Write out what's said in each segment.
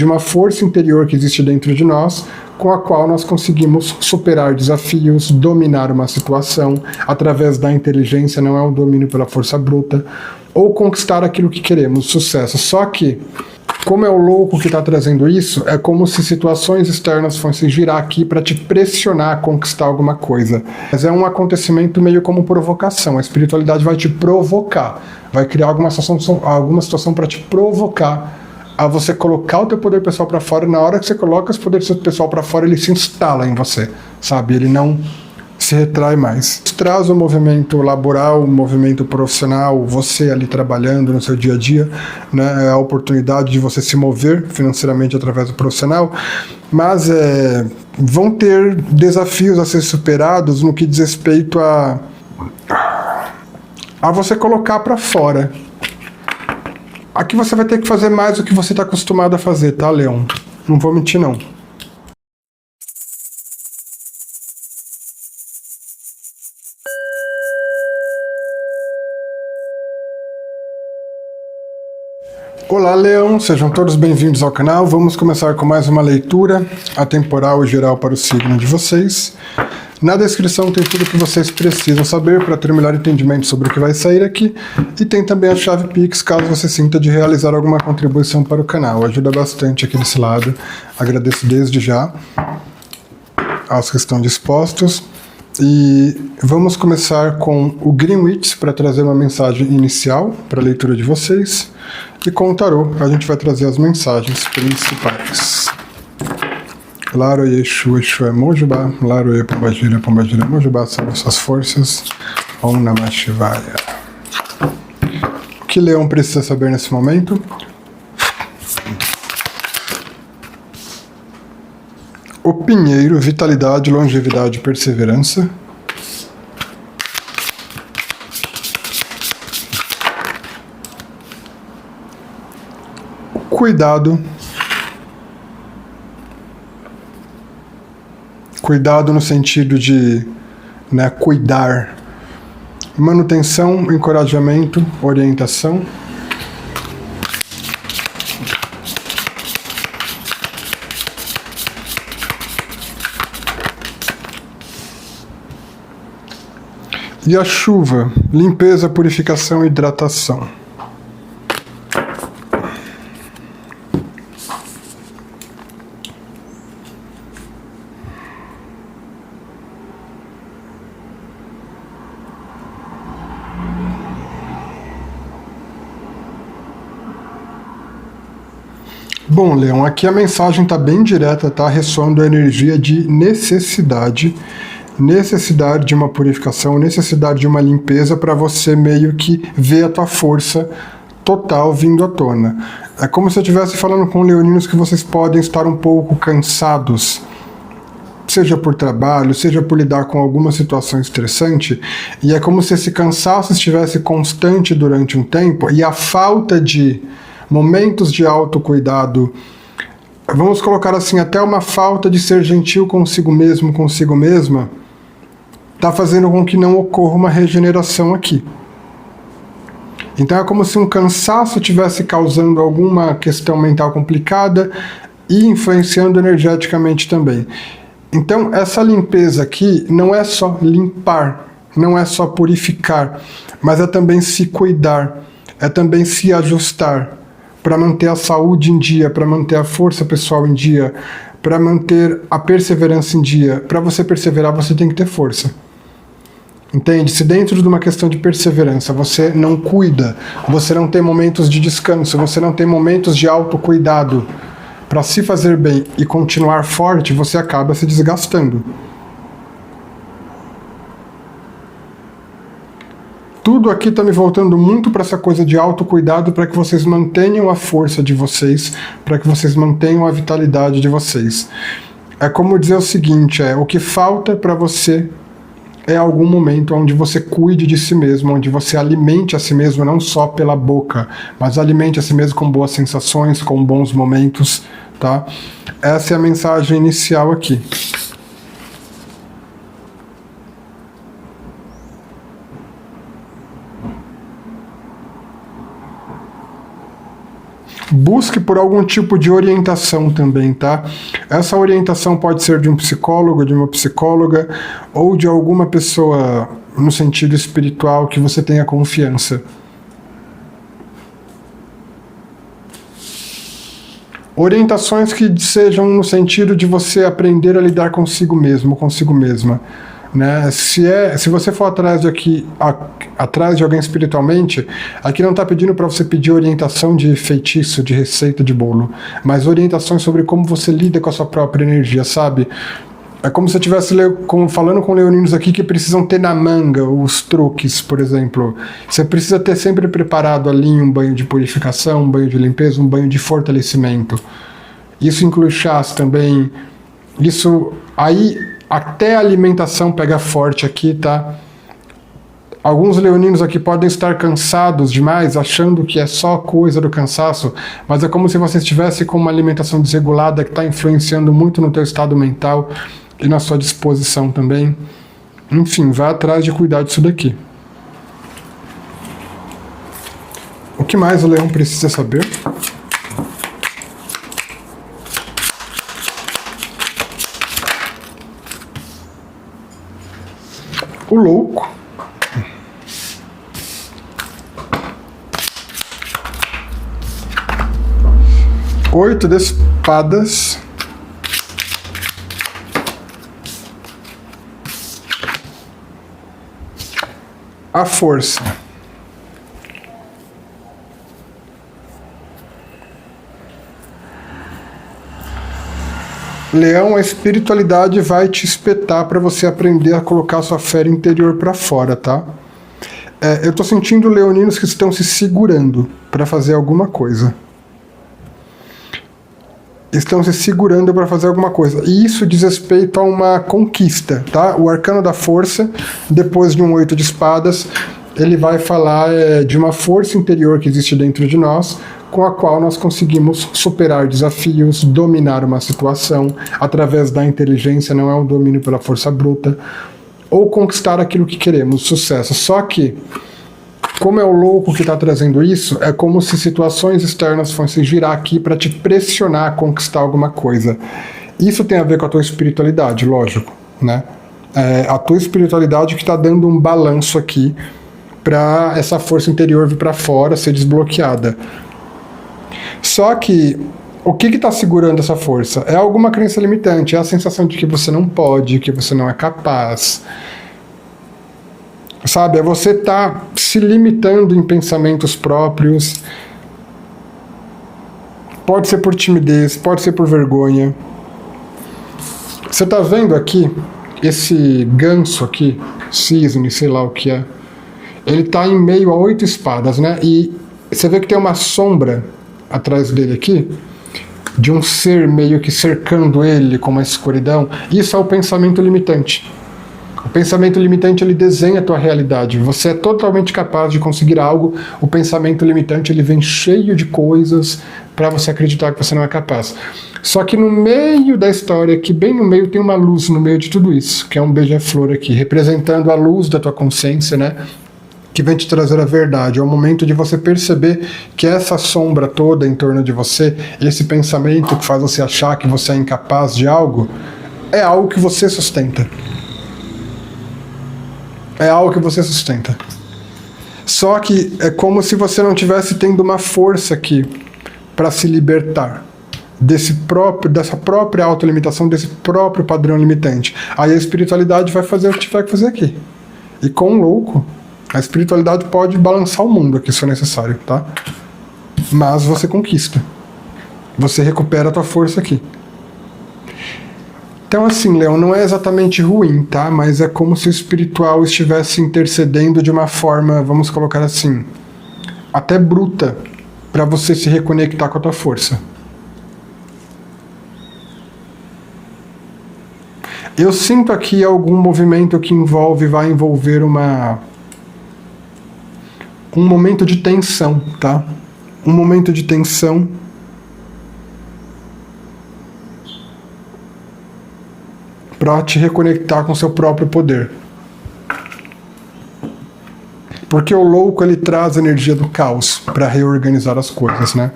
de uma força interior que existe dentro de nós, com a qual nós conseguimos superar desafios, dominar uma situação através da inteligência, não é um domínio pela força bruta, ou conquistar aquilo que queremos, sucesso. Só que, como é o louco que está trazendo isso, é como se situações externas fossem girar aqui para te pressionar a conquistar alguma coisa. Mas é um acontecimento meio como provocação. A espiritualidade vai te provocar, vai criar alguma situação para te provocar a você colocar o teu poder pessoal para fora. Na hora que você coloca esse poder pessoal para fora, ele se instala em você, sabe? Ele não se retrai mais. Traz o movimento laboral, o movimento profissional, você ali trabalhando no seu dia a dia, né, a oportunidade de você se mover financeiramente através do profissional, mas vão ter desafios a ser superados no que diz respeito a você colocar para fora. Aqui você vai ter que fazer mais do que você está acostumado a fazer, tá, Leão? Não vou mentir, não. Olá, Leão, sejam todos bem-vindos ao canal. Vamos começar com mais uma leitura atemporal e geral para o signo de vocês. Na descrição tem tudo o que vocês precisam saber para ter o melhor entendimento sobre o que vai sair aqui. E tem também a chave Pix, caso você sinta de realizar alguma contribuição para o canal. Ajuda bastante aqui desse lado. Agradeço desde já aos que estão dispostos. E vamos começar com o Greenwich para trazer uma mensagem inicial para a leitura de vocês. E com o tarô a gente vai trazer as mensagens principais. Laroye, Exu, Exu é Mojubá. Laroye, Pombagira, Pombagira é Mojubá. Salve suas forças. Om Namah Shivaya. O que Leão precisa saber nesse momento? O Pinheiro, vitalidade, longevidade e perseverança. Cuidado. Cuidado no sentido de, cuidar. Manutenção, encorajamento, orientação. E a chuva, limpeza, purificação e hidratação. Bom, Leão, aqui a mensagem está bem direta, tá? Ressoando a energia de necessidade. Necessidade de uma purificação, necessidade de uma limpeza para você meio que ver a tua força total vindo à tona. É como se eu estivesse falando com leoninos que vocês podem estar um pouco cansados, seja por trabalho, seja por lidar com alguma situação estressante, e é como se esse cansaço estivesse constante durante um tempo, e a falta de momentos de autocuidado, vamos colocar assim, até uma falta de ser gentil consigo mesmo, consigo mesma, está fazendo com que não ocorra uma regeneração aqui. Então é como se um cansaço estivesse causando alguma questão mental complicada e influenciando energeticamente também. Então essa limpeza aqui não é só limpar, não é só purificar, mas é também se cuidar, é também se ajustar para manter a saúde em dia, para manter a força pessoal em dia, para manter a perseverança em dia. Para você perseverar, você tem que ter força. Entende? Se dentro de uma questão de perseverança você não cuida, você não tem momentos de descanso, você não tem momentos de autocuidado para se fazer bem e continuar forte, você acaba se desgastando. Tudo aqui está me voltando muito para essa coisa de autocuidado, para que vocês mantenham a força de vocês, para que vocês mantenham a vitalidade de vocês. É como dizer o seguinte, o que falta para você é algum momento onde você cuide de si mesmo, onde você alimente a si mesmo, não só pela boca, mas alimente a si mesmo com boas sensações, com bons momentos, tá? Essa é a mensagem inicial aqui. busque por algum tipo de orientação também, tá? Essa orientação pode ser de um psicólogo, de uma psicóloga, ou de alguma pessoa no sentido espiritual que você tenha confiança. Orientações que sejam no sentido de você aprender a lidar consigo mesmo, consigo mesma. Né? Se você for atrás de alguém espiritualmente, aqui não está pedindo para você pedir orientação de feitiço, de receita de bolo, mas orientações sobre como você lida com a sua própria energia, sabe? É como se eu estivesse falando com leoninos aqui que precisam ter na manga os truques, por exemplo. Você precisa ter sempre preparado ali um banho de purificação, um banho de limpeza, um banho de fortalecimento. Isso inclui chás também. Isso aí, até a alimentação pega forte aqui, tá? Alguns leoninos aqui podem estar cansados demais, achando que é só coisa do cansaço, mas é como se você estivesse com uma alimentação desregulada que está influenciando muito no teu estado mental e na sua disposição também. Enfim, vá atrás de cuidar disso daqui. O que mais o leão precisa saber? O louco. Oito de espadas. A força. Leão, a espiritualidade vai te espetar para você aprender a colocar sua fé interior para fora, tá? Eu tô sentindo leoninos que estão se segurando para fazer alguma coisa. Estão se segurando para fazer alguma coisa. E isso diz respeito a uma conquista, tá? O arcano da força, depois de um 8 de espadas, ele vai falar de uma força interior que existe dentro de nós, com a qual nós conseguimos superar desafios, dominar uma situação através da inteligência, não é um domínio pela força bruta, ou conquistar aquilo que queremos, sucesso. Só que, como é o louco que está trazendo isso, é como se situações externas fossem girar aqui para te pressionar a conquistar alguma coisa. Isso tem a ver com a tua espiritualidade, lógico, né? A tua espiritualidade que está dando um balanço aqui para essa força interior vir para fora, ser desbloqueada. Só que o que está segurando essa força? É alguma crença limitante, é a sensação de que você não pode, que você não é capaz. Sabe, é você tá se limitando em pensamentos próprios. Pode ser por timidez, pode ser por vergonha. Você tá vendo aqui, esse ganso aqui, cisne, sei lá o que é. Ele tá em meio a 8 espadas, né? E você vê que tem uma sombra atrás dele aqui, de um ser meio que cercando ele com uma escuridão. Isso é o pensamento limitante. O pensamento limitante, ele desenha a tua realidade. Você é totalmente capaz de conseguir algo. O pensamento limitante, ele vem cheio de coisas para você acreditar que você não é capaz. Só que no meio da história, aqui bem no meio, tem uma luz no meio de tudo isso, que é um beija-flor aqui, representando a luz da tua consciência, né? Que vem te trazer a verdade. É o momento de você perceber que essa sombra toda em torno de você, esse pensamento que faz você achar que você é incapaz de algo, é algo que você sustenta. É algo que você sustenta. Só que é como se você não estivesse tendo uma força aqui para se libertar dessa própria autolimitação, desse próprio padrão limitante. Aí a espiritualidade vai fazer o que tiver que fazer aqui. E com o louco, a espiritualidade pode balançar o mundo aqui, se for necessário, tá? Mas você conquista. Você recupera a tua força aqui. Então assim, Leão, não é exatamente ruim, tá? Mas é como se o espiritual estivesse intercedendo de uma forma, vamos colocar assim, até bruta, para você se reconectar com a tua força. Eu sinto aqui algum movimento que vai envolver um momento de tensão, tá? Um momento de tensão. Para te reconectar com seu próprio poder. Porque o louco, ele traz a energia do caos para reorganizar as coisas, né?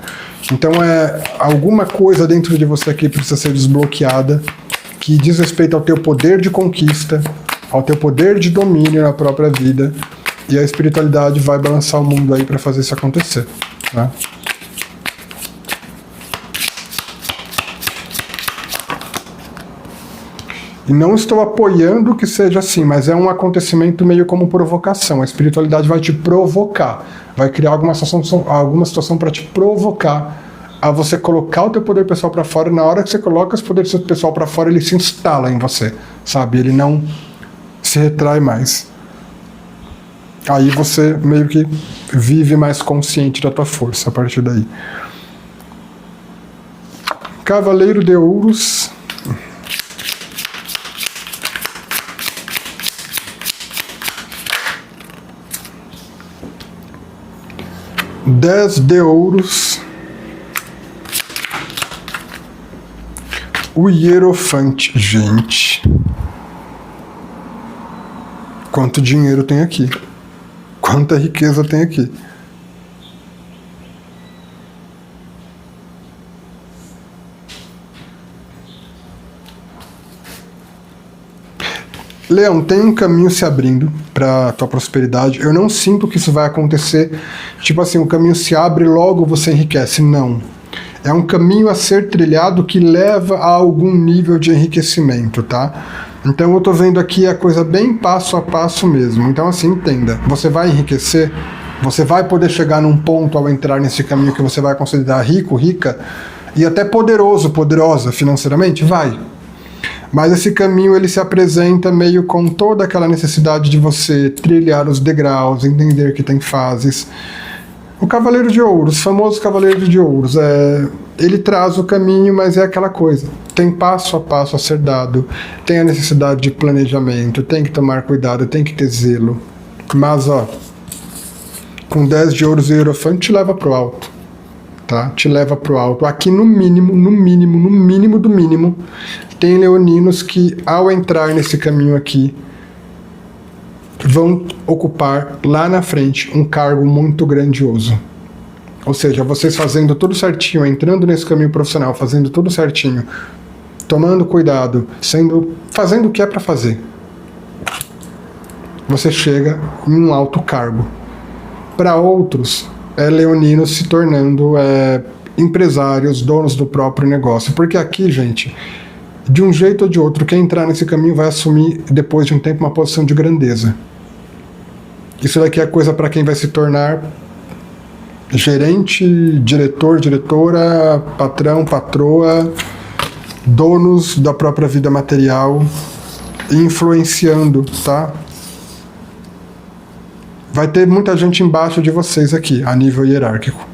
Então alguma coisa dentro de você aqui precisa ser desbloqueada, que diz respeito ao teu poder de conquista, ao teu poder de domínio na própria vida, e a espiritualidade vai balançar o mundo aí para fazer isso acontecer, né? E não estou apoiando que seja assim, mas é um acontecimento meio como provocação. A espiritualidade vai te provocar, vai criar alguma situação para te provocar a você colocar o teu poder pessoal para fora. Na hora que você coloca esse poder pessoal para fora, ele se instala em você, sabe? Ele não se retrai mais. Aí você meio que vive mais consciente da tua força a partir daí. Cavaleiro de Ouros. Dez de Ouros. O Hierofante. Gente. Quanto dinheiro tem aqui. Quanta riqueza tem aqui. Leão, tem um caminho se abrindo para tua prosperidade. Eu não sinto que isso vai acontecer. Tipo assim, o caminho se abre e logo você enriquece. Não. É um caminho a ser trilhado que leva a algum nível de enriquecimento, tá? Então eu tô vendo aqui a coisa bem passo a passo mesmo. Então assim, entenda. Você vai enriquecer, você vai poder chegar num ponto ao entrar nesse caminho que você vai considerar rico, rica, e até poderoso, poderosa financeiramente, vai. Mas esse caminho, ele se apresenta meio com toda aquela necessidade de você trilhar os degraus, entender que tem fases. O Cavaleiro de Ouros, famoso Cavaleiro de Ouros, ele traz o caminho, mas é aquela coisa. Tem passo a passo a ser dado, tem a necessidade de planejamento, tem que tomar cuidado, tem que ter zelo. Mas, ó, com 10 de Ouros e Hierofante te leva pro alto, tá? Te leva pro alto. Aqui no mínimo, no mínimo, no mínimo do mínimo, tem leoninos que, ao entrar nesse caminho aqui, vão ocupar lá na frente um cargo muito grandioso. Ou seja, vocês fazendo tudo certinho, entrando nesse caminho profissional, fazendo tudo certinho, tomando cuidado, fazendo o que é para fazer, você chega em um alto cargo. Para outros, leoninos se tornando empresários, donos do próprio negócio. Porque aqui, gente, de um jeito ou de outro, quem entrar nesse caminho vai assumir, depois de um tempo, uma posição de grandeza. Isso daqui é coisa para quem vai se tornar gerente, diretor, diretora, patrão, patroa, donos da própria vida material, influenciando, tá? Vai ter muita gente embaixo de vocês aqui, a nível hierárquico.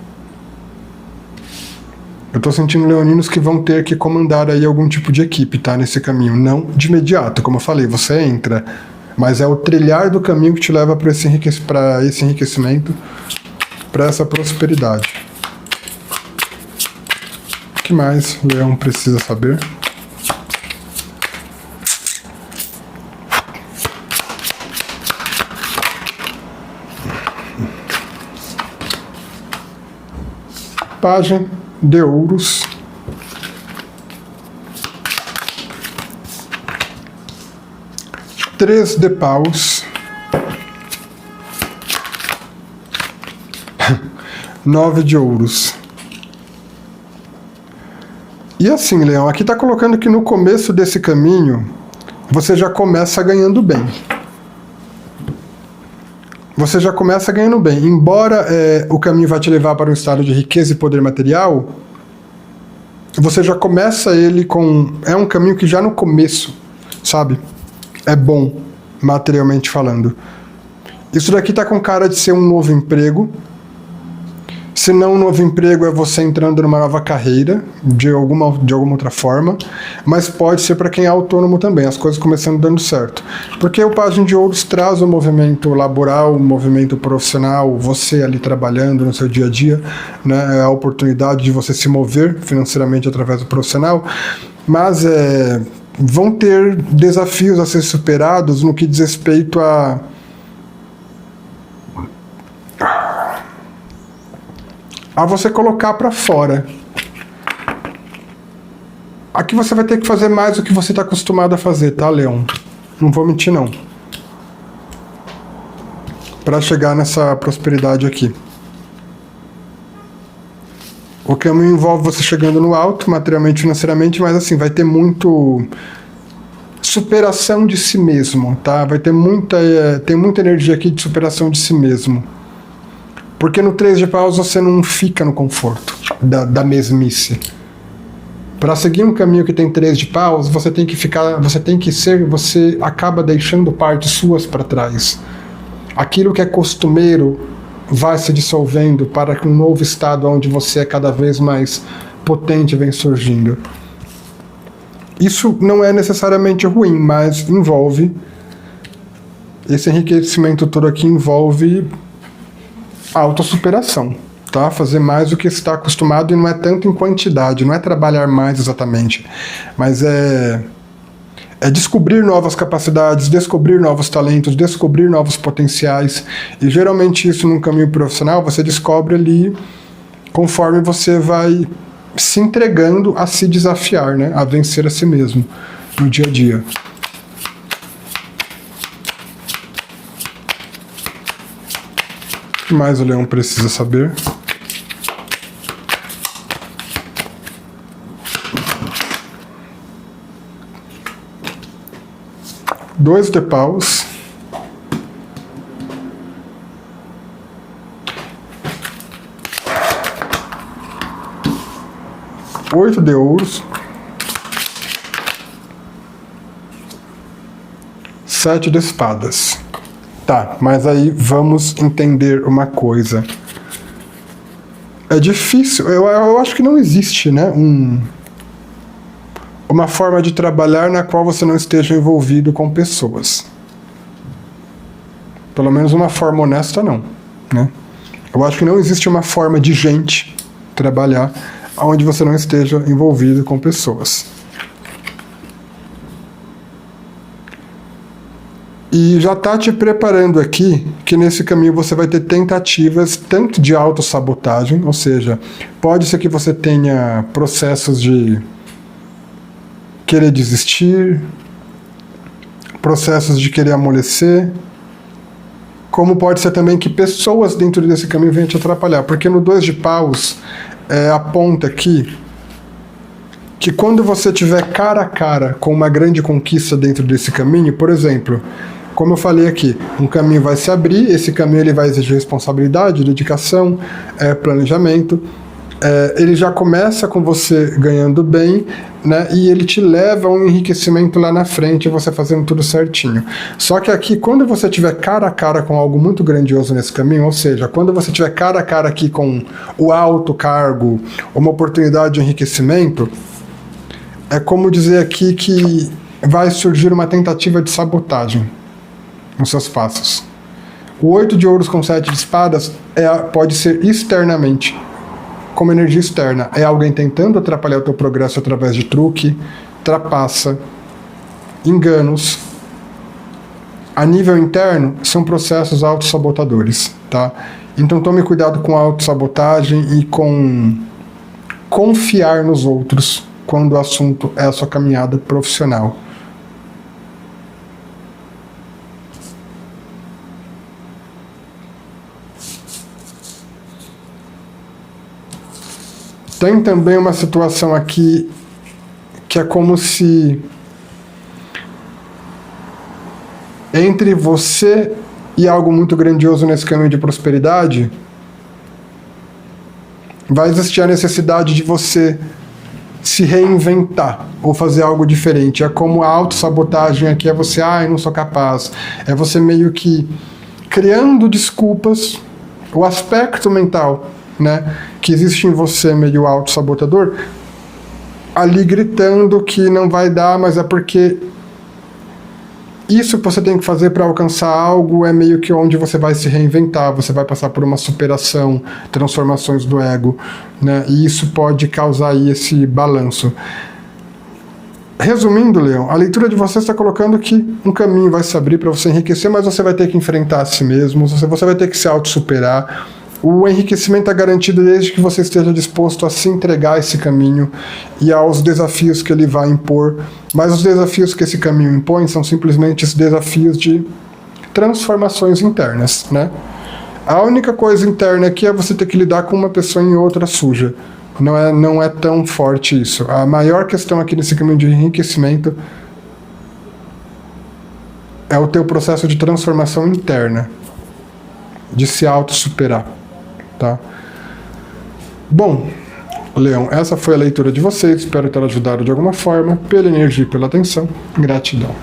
Eu tô sentindo leoninos que vão ter que comandar aí algum tipo de equipe, tá? Nesse caminho. Não de imediato, como eu falei, você entra, mas é o trilhar do caminho que te leva para esse enriquecimento, para essa prosperidade. O que mais o leão precisa saber? Pajem de Ouros. Três de Paus. 9 de Ouros. E assim, Leão, aqui está colocando que no começo desse caminho você já começa ganhando bem. Você já começa ganhando bem. Embora o caminho vai te levar para um estado de riqueza e poder material, você já começa ele com... É um caminho que já no começo, sabe? É bom, materialmente falando. Isso daqui tá com cara de ser um novo emprego. Se não um novo emprego, é você entrando numa nova carreira, de alguma outra forma, mas pode ser para quem é autônomo também, as coisas começando dando certo. Porque o Pajem de Ouros traz o movimento laboral, o movimento profissional, você ali trabalhando no seu dia a dia, né, a oportunidade de você se mover financeiramente através do profissional, mas vão ter desafios a ser superados no que diz respeito a a você colocar para fora. Aqui você vai ter que fazer mais do que você está acostumado a fazer, tá, Leão? Não vou mentir, não. Para chegar nessa prosperidade aqui. O caminho envolve você chegando no alto, materialmente, financeiramente, mas assim, vai ter muito superação de si mesmo, tá? Vai ter tem muita energia aqui de superação de si mesmo. Porque no 3 de paus você não fica no conforto da mesmice. Para seguir um caminho que tem 3 de paus, você acaba deixando partes suas para trás. Aquilo que é costumeiro vai se dissolvendo para que um novo estado onde você é cada vez mais potente vem surgindo. Isso não é necessariamente ruim, mas envolve, esse enriquecimento todo aqui envolve autossuperação, tá? Fazer mais do que está acostumado, e não é tanto em quantidade, não é trabalhar mais exatamente, mas é descobrir novas capacidades, descobrir novos talentos, descobrir novos potenciais, e geralmente isso num caminho profissional você descobre ali conforme você vai se entregando a se desafiar, né? A vencer a si mesmo no dia a dia. O que mais o leão precisa saber? Dois de paus. Oito de ouros. 7 de espadas. Tá, mas aí vamos entender uma coisa. É difícil, eu acho que não existe, né, uma forma de trabalhar na qual você não esteja envolvido com pessoas. Pelo menos uma forma honesta, não, né? Eu acho que não existe uma forma de gente trabalhar onde você não esteja envolvido com pessoas. E já está te preparando aqui que nesse caminho você vai ter tentativas tanto de autossabotagem, ou seja, pode ser que você tenha processos de querer desistir, processos de querer amolecer, como pode ser também que pessoas dentro desse caminho venham te atrapalhar, porque no 2 de paus aponta aqui que quando você tiver cara a cara com uma grande conquista dentro desse caminho, por exemplo, como eu falei aqui, um caminho vai se abrir, esse caminho ele vai exigir responsabilidade, dedicação, planejamento, ele já começa com você ganhando bem, né, e ele te leva a um enriquecimento lá na frente, você fazendo tudo certinho. Só que aqui, quando você tiver cara a cara com algo muito grandioso nesse caminho, ou seja, quando você tiver cara a cara aqui com o alto cargo, uma oportunidade de enriquecimento, é como dizer aqui que vai surgir uma tentativa de sabotagem nos seus passos. O 8 de ouros com 7 de espadas pode ser externamente, como energia externa. É alguém tentando atrapalhar o teu progresso através de truque, trapaça, enganos. A nível interno, são processos autossabotadores, tá? Então tome cuidado com a autossabotagem e com confiar nos outros quando o assunto é a sua caminhada profissional. Tem também uma situação aqui que é como se entre você e algo muito grandioso nesse caminho de prosperidade vai existir a necessidade de você se reinventar ou fazer algo diferente. É como a autossabotagem aqui, é você, eu não sou capaz. É você meio que criando desculpas, o aspecto mental, né, que existe em você meio autossabotador, ali gritando que não vai dar, mas é porque isso que você tem que fazer para alcançar algo é meio que onde você vai se reinventar, você vai passar por uma superação, transformações do ego, né, e isso pode causar aí esse balanço. Resumindo, Leão, a leitura de você está colocando que um caminho vai se abrir para você enriquecer, mas você vai ter que enfrentar a si mesmo, você vai ter que se autossuperar, O enriquecimento é garantido desde que você esteja disposto a se entregar a esse caminho e aos desafios que ele vai impor, mas os desafios que esse caminho impõe são simplesmente os desafios de transformações internas, né? A única coisa interna aqui é você ter que lidar com uma pessoa em outra suja. Não é tão forte isso. A maior questão aqui nesse caminho de enriquecimento é o teu processo de transformação interna, de se auto-superar, tá? Bom, Leão, essa foi a leitura de vocês, espero ter ajudado de alguma forma. Pela energia e pela atenção, gratidão.